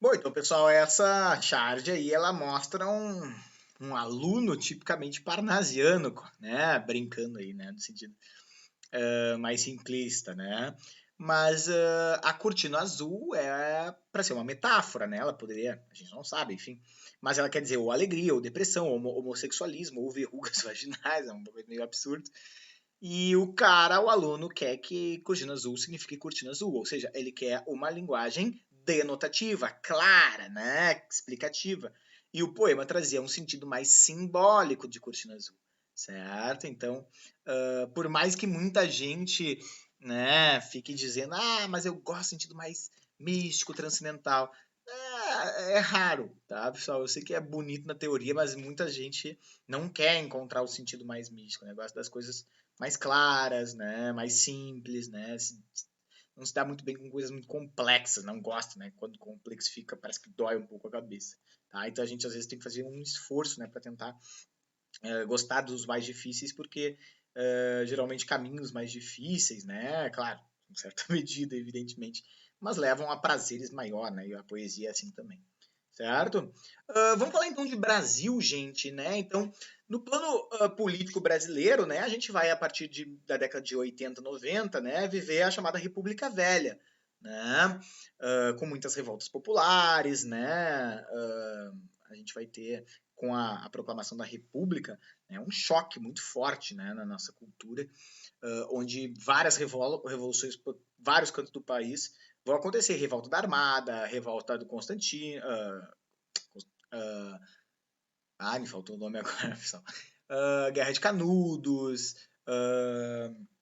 Bom, então, pessoal, essa charge aí, ela mostra um aluno tipicamente parnasiano, né? Brincando aí, né? No sentido mais simplista, né? Mas a cortina azul é para ser uma metáfora, né? Ela poderia, a gente não sabe, enfim. Mas ela quer dizer ou alegria, ou depressão, ou homossexualismo, ou verrugas vaginais, é um coisa meio absurdo. E o cara, o aluno, quer que cortina azul signifique cortina azul, ou seja, ele quer uma linguagem denotativa, clara, né, explicativa. E o poema trazia um sentido mais simbólico de cortina azul, certo? Então, por mais que muita gente, né, fique dizendo, mas eu gosto do sentido mais místico, transcendental. É raro, tá, pessoal? Eu sei que é bonito na teoria, mas muita gente não quer encontrar o sentido mais místico, né? Gosta das coisas mais claras, né? Mais simples, né? Não se dá muito bem com coisas muito complexas, não gosta, né? Quando complexifica, parece que dói um pouco a cabeça, tá? Então a gente às vezes tem que fazer um esforço, né, para tentar gostar dos mais difíceis, porque geralmente caminhos mais difíceis, né? Claro, em certa medida, evidentemente, mas levam a prazeres maior, né? E a poesia é assim também. Certo? Vamos falar então de Brasil, gente, né? Então, no plano político brasileiro, né, a gente vai, a partir da década de 80, 90, né, viver a chamada República Velha, né? Com muitas revoltas populares, né? A gente vai ter, com a proclamação da República, né, um choque muito forte, né, na nossa cultura, onde várias revoluções por vários cantos do país vão acontecer. Revolta da Armada, revolta do Constantino, Uh, me faltou o nome agora, pessoal. Guerra de Canudos.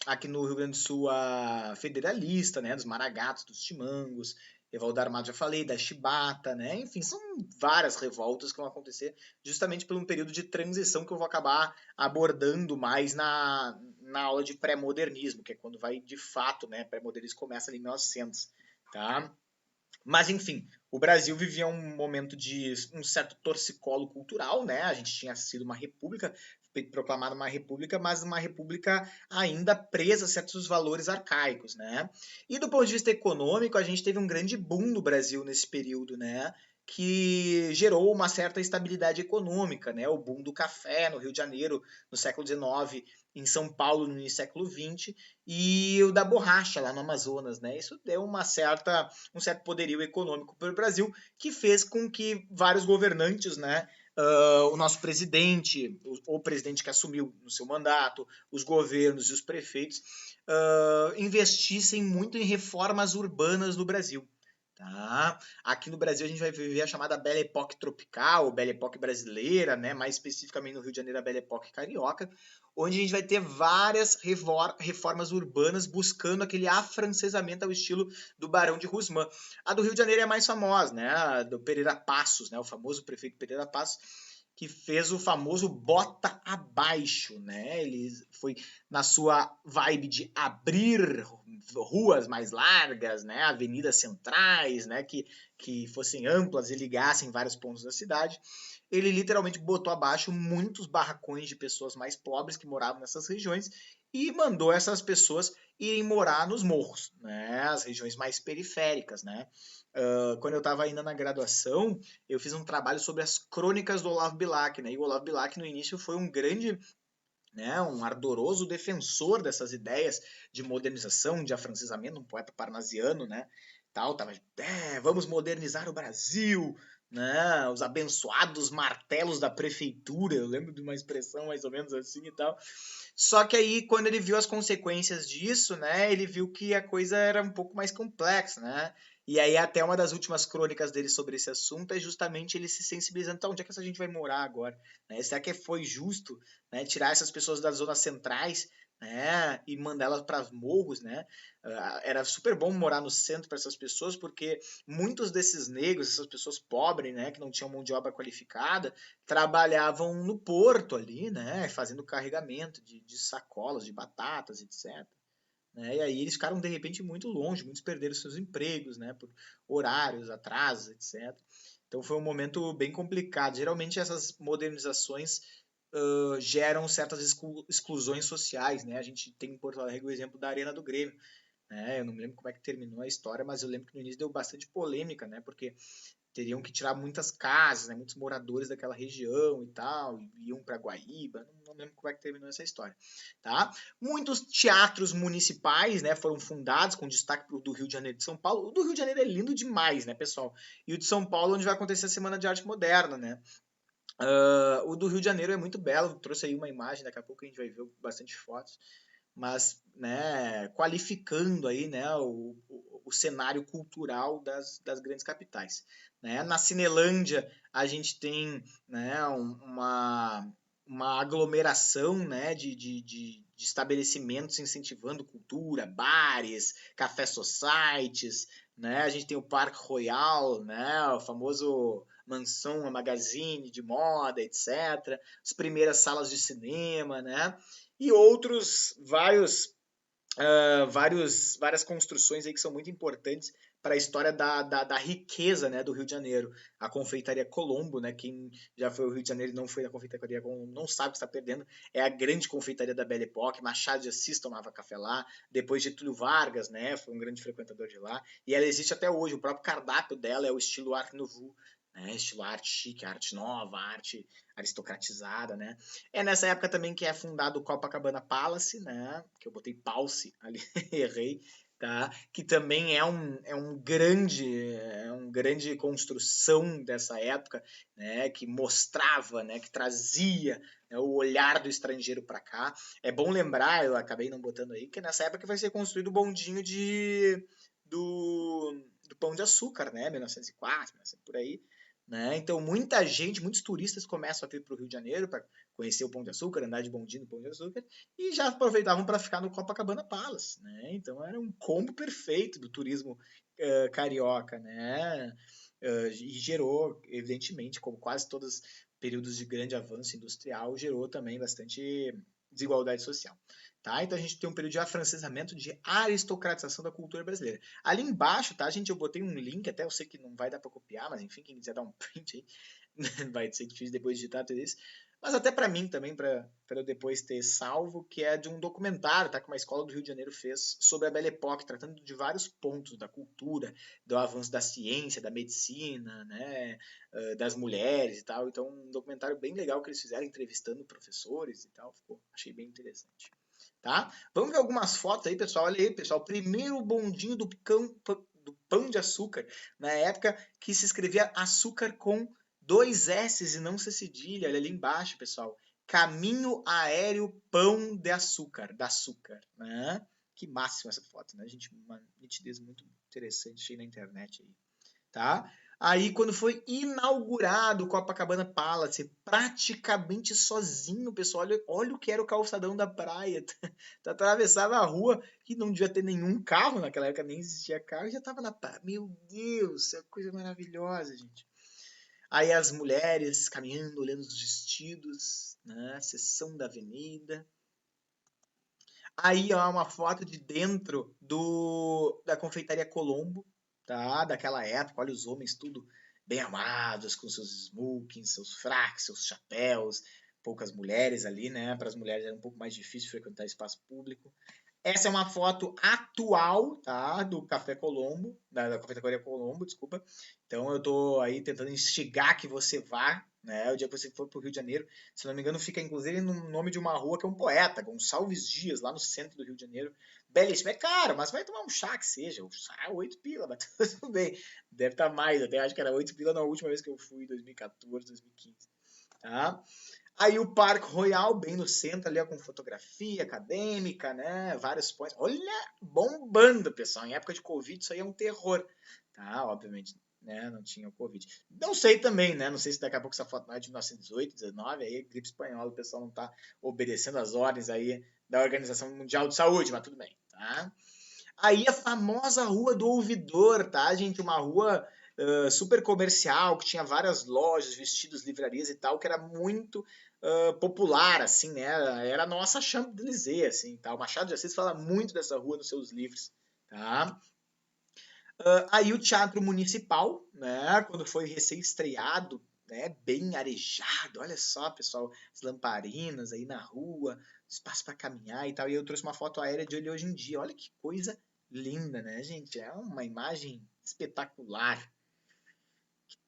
Aqui no Rio Grande do Sul, a Federalista, né? Dos Maragatos, dos Chimangos. Revolta da Armada, já falei, da Chibata, né? Enfim, são várias revoltas que vão acontecer justamente por um período de transição que eu vou acabar abordando mais na aula de pré-modernismo, que é quando vai de fato, né? Pré-modernismo começa ali em 1900, tá? Mas, enfim, o Brasil vivia um momento de um certo torcicolo cultural, né? A gente tinha sido uma república, proclamada uma república, mas uma república ainda presa a certos valores arcaicos, né? E do ponto de vista econômico, a gente teve um grande boom no Brasil nesse período, né? Que gerou uma certa estabilidade econômica, né? O boom do café no Rio de Janeiro no século XIX, em São Paulo no início do século XX, e o da borracha lá no Amazonas, né? Isso deu um certo poderio econômico para o Brasil, que fez com que vários governantes, né, o nosso presidente, o presidente que assumiu no seu mandato, os governos e os prefeitos, investissem muito em reformas urbanas no Brasil. Tá? Aqui no Brasil a gente vai viver a chamada Belle Époque tropical, Belle Époque brasileira, né? Mais especificamente no Rio de Janeiro a Belle Époque carioca, onde a gente vai ter várias reformas urbanas buscando aquele afrancesamento ao estilo do Barão de Guzmán. A do Rio de Janeiro é mais famosa, né? A do Pereira Passos, né? O famoso prefeito Pereira Passos, que fez o famoso bota abaixo, né? Ele foi na sua vibe de abrir ruas mais largas, né? Avenidas centrais, né? Que fossem amplas e ligassem vários pontos da cidade. Ele literalmente botou abaixo muitos barracões de pessoas mais pobres que moravam nessas regiões e mandou essas pessoas irem morar nos morros, né? As regiões mais periféricas, né? Quando eu estava ainda na graduação, eu fiz um trabalho sobre as crônicas do Olavo Bilac, né? E o Olavo Bilac no início foi um grande, né, um ardoroso defensor dessas ideias de modernização, de afrancesamento, um poeta parnasiano, né? Tal, tava, vamos modernizar o Brasil, né? Os abençoados martelos da prefeitura. Eu lembro de uma expressão mais ou menos assim e tal. Só que aí, quando ele viu as consequências disso, né, ele viu que a coisa era um pouco mais complexa, né? E aí, até uma das últimas crônicas dele sobre esse assunto é justamente ele se sensibilizando. Então, onde é que essa gente vai morar agora? Né? Será que foi justo, né, tirar essas pessoas das zonas centrais, né, e mandá-las para os morros, né? Era super bom morar no centro para essas pessoas, porque muitos desses negros, essas pessoas pobres, né, que não tinham mão de obra qualificada, trabalhavam no porto ali, né, fazendo carregamento de sacolas, de batatas, etc. Né? E aí eles ficaram de repente muito longe, muitos perderam seus empregos, né, por horários, atrasos, etc. Então foi um momento bem complicado. Geralmente essas modernizações geram certas exclusões sociais, né? A gente tem em Porto Alegre o exemplo da Arena do Grêmio, né? Eu não me lembro como é que terminou a história, mas eu lembro que no início deu bastante polêmica, né? Porque teriam que tirar muitas casas, né? Muitos moradores daquela região e tal, iam para Guaíba, não lembro como é que terminou essa história, tá? Muitos teatros municipais, né, foram fundados, com destaque pro do Rio de Janeiro e de São Paulo. O do Rio de Janeiro é lindo demais, né, pessoal? E o de São Paulo, onde vai acontecer a Semana de Arte Moderna, né? O do Rio de Janeiro é muito belo, trouxe aí uma imagem, daqui a pouco a gente vai ver bastante fotos, mas, né, qualificando aí, né, o cenário cultural das grandes capitais, né? Na Cinelândia a gente tem, né, uma aglomeração, né, de estabelecimentos incentivando cultura, bares, café societies, né? A gente tem o Parque Royal, né, o famoso mansão, a magazine de moda, etc. As primeiras salas de cinema, né? E outros várias construções aí que são muito importantes para a história da riqueza, né, do Rio de Janeiro. A Confeitaria Colombo, né, quem já foi ao Rio de Janeiro e não foi na Confeitaria Colombo não sabe o que está perdendo. É a grande confeitaria da Belle Époque. Machado de Assis tomava café lá. Depois Getúlio Vargas, né, foi um grande frequentador de lá. E ela existe até hoje. O próprio cardápio dela é o estilo Art Nouveau, né, estilo arte chique, arte nova, arte aristocratizada, né? É nessa época também que é fundado o Copacabana Palace, né? Que eu botei Palace ali, errei, tá? Que também é um grande construção dessa época, né? Que mostrava, né? Que trazia, né, o olhar do estrangeiro para cá. É bom lembrar, eu acabei não botando aí, que nessa época vai ser construído o bondinho do Pão de Açúcar, né? 1904, por aí. Né? Então, muita gente, muitos turistas começam a vir para o Rio de Janeiro para conhecer o Pão de Açúcar, andar de bondinho no Pão de Açúcar, e já aproveitavam para ficar no Copacabana Palace. Né? Então, era um combo perfeito do turismo carioca. Né? E gerou, evidentemente, como quase todos os períodos de grande avanço industrial, gerou também bastante desigualdade social. Tá? Então a gente tem um período de afrancesamento, de aristocratização da cultura brasileira. Ali embaixo, tá, gente, eu botei um link, até eu sei que não vai dar para copiar, mas enfim, quem quiser dar um print aí, vai ser difícil depois de digitar tudo isso. Mas até para mim também, para eu depois ter salvo, que é de um documentário, tá, que uma escola do Rio de Janeiro fez sobre a Belle Époque, tratando de vários pontos da cultura, do avanço da ciência, da medicina, né, das mulheres e tal. Então, um documentário bem legal que eles fizeram, entrevistando professores e tal, achei bem interessante. Tá? Vamos ver algumas fotos aí, pessoal. Olha aí, pessoal. Primeiro bondinho do Pão de Açúcar, na época que se escrevia açúcar com 2 S e não C cedilha. Olha ali embaixo, pessoal. Caminho aéreo Pão de Açúcar, da açúcar, né? Que máximo essa foto, né, gente? Uma nitidez muito interessante, achei na internet aí, tá? Aí, quando foi inaugurado o Copacabana Palace, praticamente sozinho, pessoal, olha o que era o calçadão da praia. Tu atravessava a rua, que não devia ter nenhum carro, naquela época nem existia carro, e já tava na praia. Meu Deus, é coisa maravilhosa, gente. Aí as mulheres caminhando, olhando os vestidos, né? Seção da avenida. Aí, ó, uma foto de dentro da confeitaria Colombo, tá? Daquela época, olha os homens tudo bem armados, com seus smokings, seus fracks, seus chapéus, poucas mulheres ali, né? Para as mulheres era um pouco mais difícil frequentar espaço público. Essa é uma foto atual, tá? Do Café Colombo, da Confeitaria Colombo, desculpa. Então eu tô aí tentando instigar que você vá, né? O dia que você for pro Rio de Janeiro, se não me engano, fica inclusive no nome de uma rua que é um poeta, Gonçalves Dias, lá no centro do Rio de Janeiro. Belíssimo, é caro, mas vai tomar um chá que seja. O chá é 8 pila, mas tudo bem. Deve estar mais, até acho que era 8 pila na última vez que eu fui, 2014, 2015. Tá? Aí o Parque Royal, bem no centro, ali ó, com fotografia acadêmica, né? Vários pontos. Olha, bombando, pessoal. Em época de Covid, isso aí é um terror. Tá, obviamente, né? Não tinha o Covid. Não sei também, né? Não sei se daqui a pouco essa foto não é de 1918, 19, aí gripe espanhola, o pessoal não tá obedecendo as ordens aí da Organização Mundial de Saúde, mas tudo bem, tá? Aí a famosa Rua do Ouvidor, tá, gente? Uma rua super comercial, que tinha várias lojas, vestidos, livrarias e tal, que era muito popular, assim, né? Era a nossa Champs-Élysées, assim, tá? O Machado de Assis fala muito dessa rua nos seus livros, tá? Aí o Teatro Municipal, né? Quando foi recém-estreado, né? Bem arejado, olha só, pessoal, as lamparinas aí na rua, espaço para caminhar e tal. E eu trouxe uma foto aérea de ele hoje em dia. Olha que coisa linda, né, gente? É uma imagem espetacular.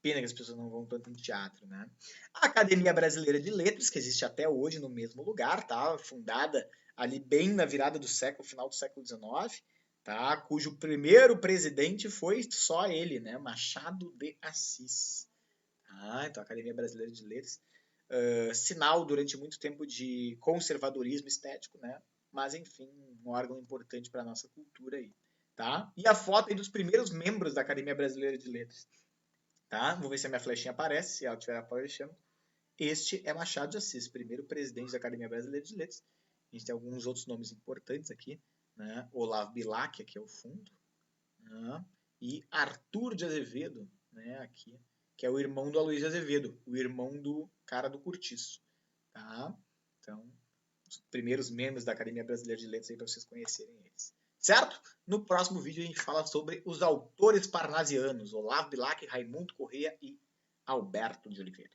Pena que as pessoas não vão tanto no teatro, né? A Academia Brasileira de Letras, que existe até hoje no mesmo lugar, tá? Fundada ali bem na virada do século, final do século XIX, tá? Cujo primeiro presidente foi só ele, né? Machado de Assis. Ah, então a Academia Brasileira de Letras, sinal durante muito tempo de conservadorismo estético, né? Mas enfim, um órgão importante para a nossa cultura aí, tá? E a foto aí dos primeiros membros da Academia Brasileira de Letras, tá? Vou ver se a minha flechinha aparece, se ela estiver aparecendo. Este é Machado de Assis, primeiro presidente da Academia Brasileira de Letras. A gente tem alguns outros nomes importantes aqui, né? Olavo Bilac, aqui é o fundo, né? E Arthur de Azevedo, né? Aqui, que é o irmão do Aloysio Azevedo, o irmão do cara do Curtiço, tá? Então, os primeiros membros da Academia Brasileira de Letras aí para vocês conhecerem eles. Certo? No próximo vídeo a gente fala sobre os autores parnasianos, Olavo Bilac, Raimundo Corrêa e Alberto de Oliveira.